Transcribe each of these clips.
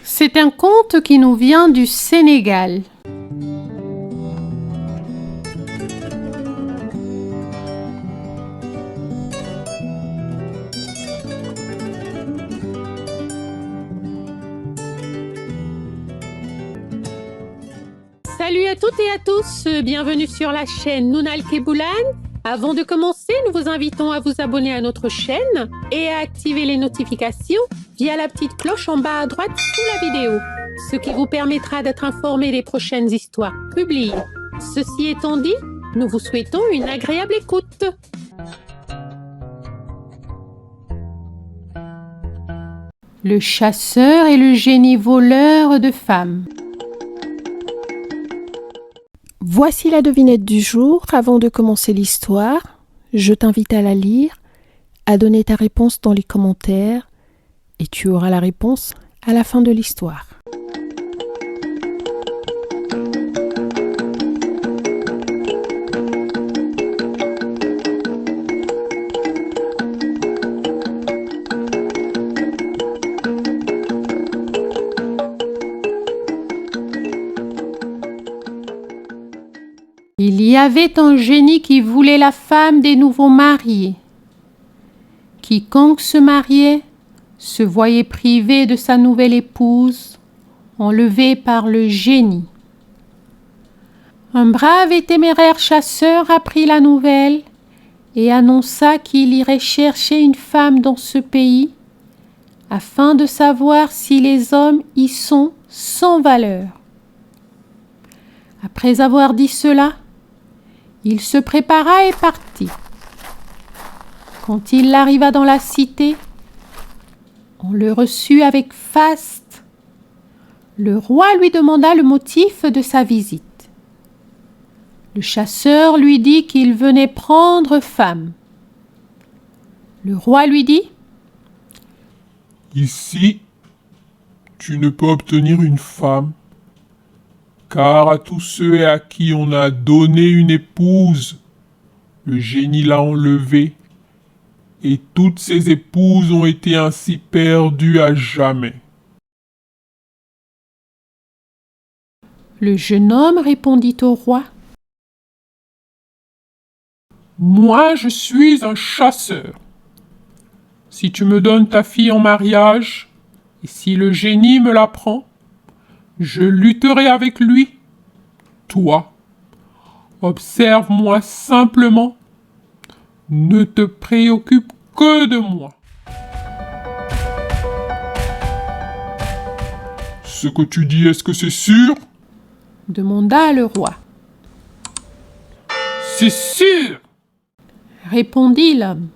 C'est un conte qui nous vient du Sénégal. Salut à toutes et à tous, bienvenue sur la chaîne Nounal Keboulan. Avant de commencer, nous vous invitons à vous abonner à notre chaîne et à activer les notifications via la petite cloche en bas à droite sous la vidéo, ce qui vous permettra d'être informé des prochaines histoires publiées. Ceci étant dit, nous vous souhaitons une agréable écoute. Le chasseur et le génie voleur de femmes. Voici la devinette du jour. Avant de commencer l'histoire, je t'invite à la lire, à donner ta réponse dans les commentaires et tu auras la réponse à la fin de l'histoire. Il y avait un génie qui voulait la femme des nouveaux mariés. Quiconque se mariait se voyait privé de sa nouvelle épouse, enlevé par le génie. Un brave et téméraire chasseur apprit la nouvelle et annonça qu'il irait chercher une femme dans ce pays afin de savoir si les hommes y sont sans valeur. Après avoir dit cela, il se prépara et partit. Quand il arriva dans la cité, on le reçut avec faste. Le roi lui demanda le motif de sa visite. Le chasseur lui dit qu'il venait prendre femme. Le roi lui dit : « Ici, tu ne peux obtenir une femme. Car à tous ceux à qui on a donné une épouse, le génie l'a enlevée, et toutes ces épouses ont été ainsi perdues à jamais. » Le jeune homme répondit au roi : « Moi, je suis un chasseur. Si tu me donnes ta fille en mariage, et si le génie me la prend, je lutterai avec lui. Toi, observe-moi simplement. Ne te préoccupe que de moi. Ce que tu dis, est-ce que c'est sûr ? demanda le roi. C'est sûr, répondit l'homme.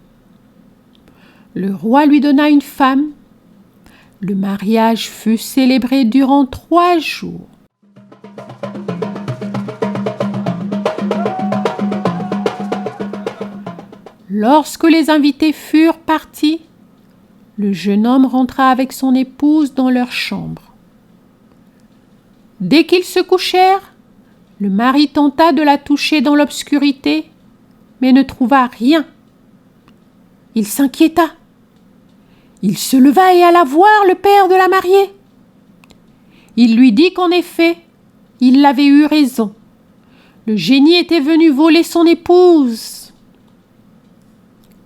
Le roi lui donna une femme. Le mariage fut célébré durant 3 jours. Lorsque les invités furent partis, le jeune homme rentra avec son épouse dans leur chambre. Dès qu'ils se couchèrent, le mari tenta de la toucher dans l'obscurité, mais ne trouva rien. Il s'inquiéta. Il se leva et alla voir le père de la mariée. Il lui dit qu'en effet, il avait eu raison. Le génie était venu voler son épouse.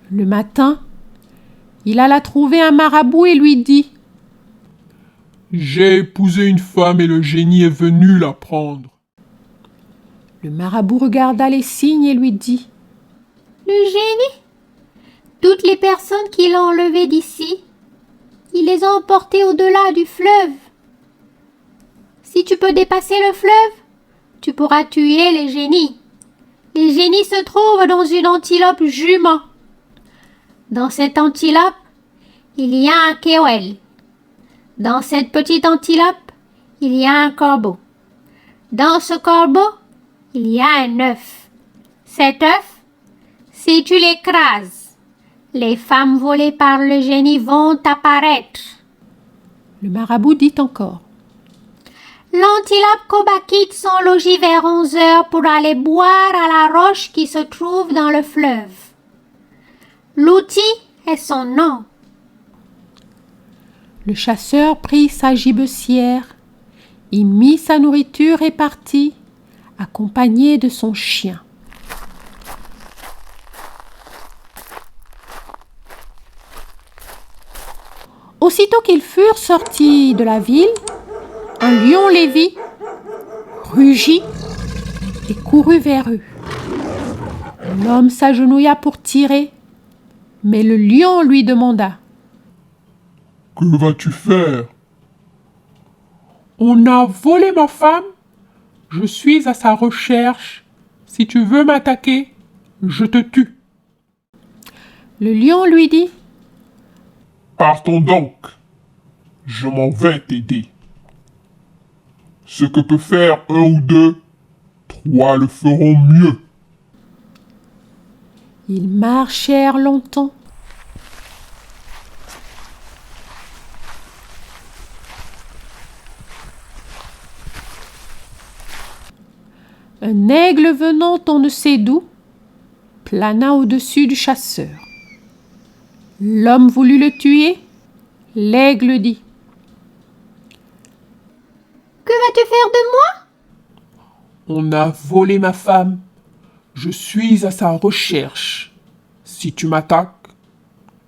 Le matin, il alla trouver un marabout et lui dit : « J'ai épousé une femme et le génie est venu la prendre. » Le marabout regarda les signes et lui dit : « Le génie ? Toutes les personnes qui l'ont enlevé d'ici, il les a emportées au-delà du fleuve. Si tu peux dépasser le fleuve, tu pourras tuer les génies. Les génies se trouvent dans une antilope jument. Dans cette antilope, il y a un kéouel. Dans cette petite antilope, il y a un corbeau. Dans ce corbeau, il y a un œuf. Cet œuf, si tu l'écrases, les femmes volées par le génie vont apparaître. » Le marabout dit encore : « L'antilope Koba quitte son logis vers 11 heures pour aller boire à la roche qui se trouve dans le fleuve. L'outil est son nom. » Le chasseur prit sa gibecière, y mit sa nourriture et partit, accompagné de son chien. Aussitôt qu'ils furent sortis de la ville, un lion les vit, rugit et courut vers eux. L'homme s'agenouilla pour tirer, mais le lion lui demanda: « Que vas-tu faire ?»« On a volé ma femme. Je suis à sa recherche. Si tu veux m'attaquer, je te tue. » Le lion lui dit: « Partons donc. Je m'en vais t'aider. Ce que peut faire un ou deux, trois le feront mieux. » Ils marchèrent longtemps. Un aigle venant on ne sait d'où plana au-dessus du chasseur. L'homme voulut le tuer. L'aigle dit: « Que vas-tu faire de moi ? » On a volé ma femme. Je suis à sa recherche. Si tu m'attaques,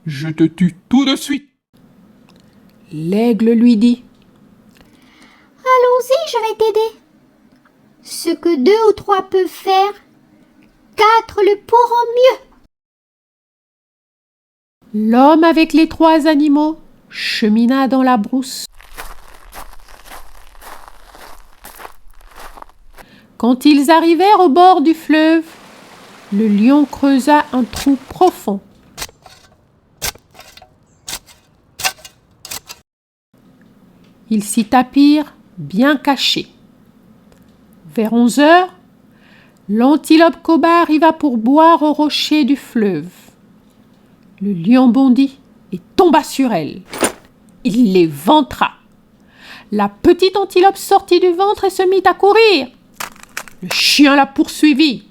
je te tue tout de suite. L'aigle lui dit: « Allons-y, je vais t'aider. Ce que 2 ou 3 peuvent faire, 4 le pourront mieux. » L'homme avec les 3 animaux chemina dans la brousse. Quand ils arrivèrent au bord du fleuve, le lion creusa un trou profond. Ils s'y tapirent bien cachés. Vers 11 heures, l'antilope Koba arriva pour boire au rocher du fleuve. Le lion bondit et tomba sur elle. Il les ventra. La petite antilope sortit du ventre et se mit à courir. Le chien la poursuivit.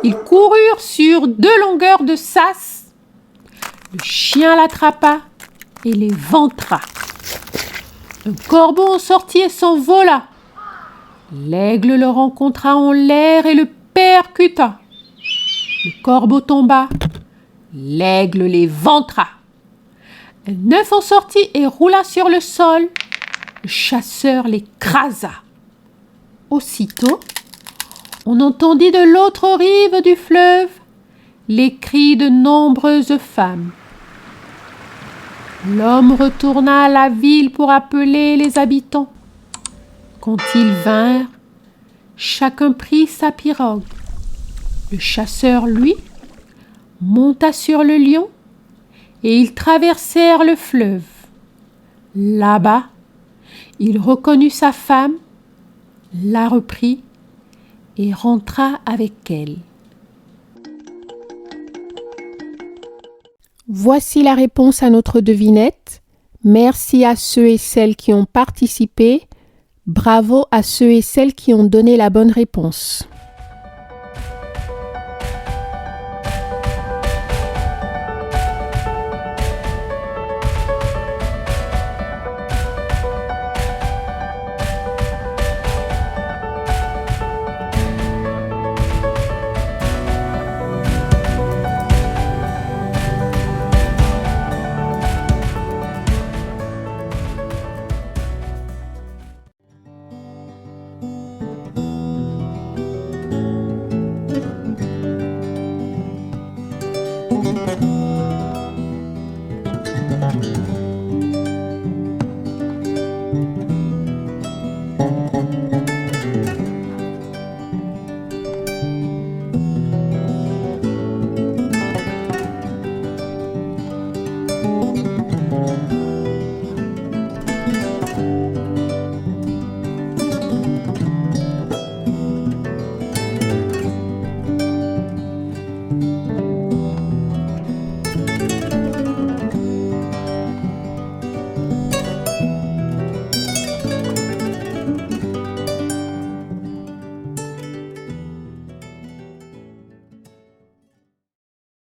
Ils coururent sur 2 longueurs de sas. Le chien l'attrapa et les ventra. Un corbeau en sortit et s'envola. L'aigle le rencontra en l'air et le percuta. Le corbeau tomba. L'aigle les ventra. Un œuf en sortit et roula sur le sol. Le chasseur l'écrasa. Aussitôt, on entendit de l'autre rive du fleuve les cris de nombreuses femmes. L'homme retourna à la ville pour appeler les habitants. Quand ils vinrent, chacun prit sa pirogue. Le chasseur, lui, monta sur le lion et ils traversèrent le fleuve. Là-bas, il reconnut sa femme, la reprit et rentra avec elle. Voici la réponse à notre devinette. Merci à ceux et celles qui ont participé. Bravo à ceux et celles qui ont donné la bonne réponse.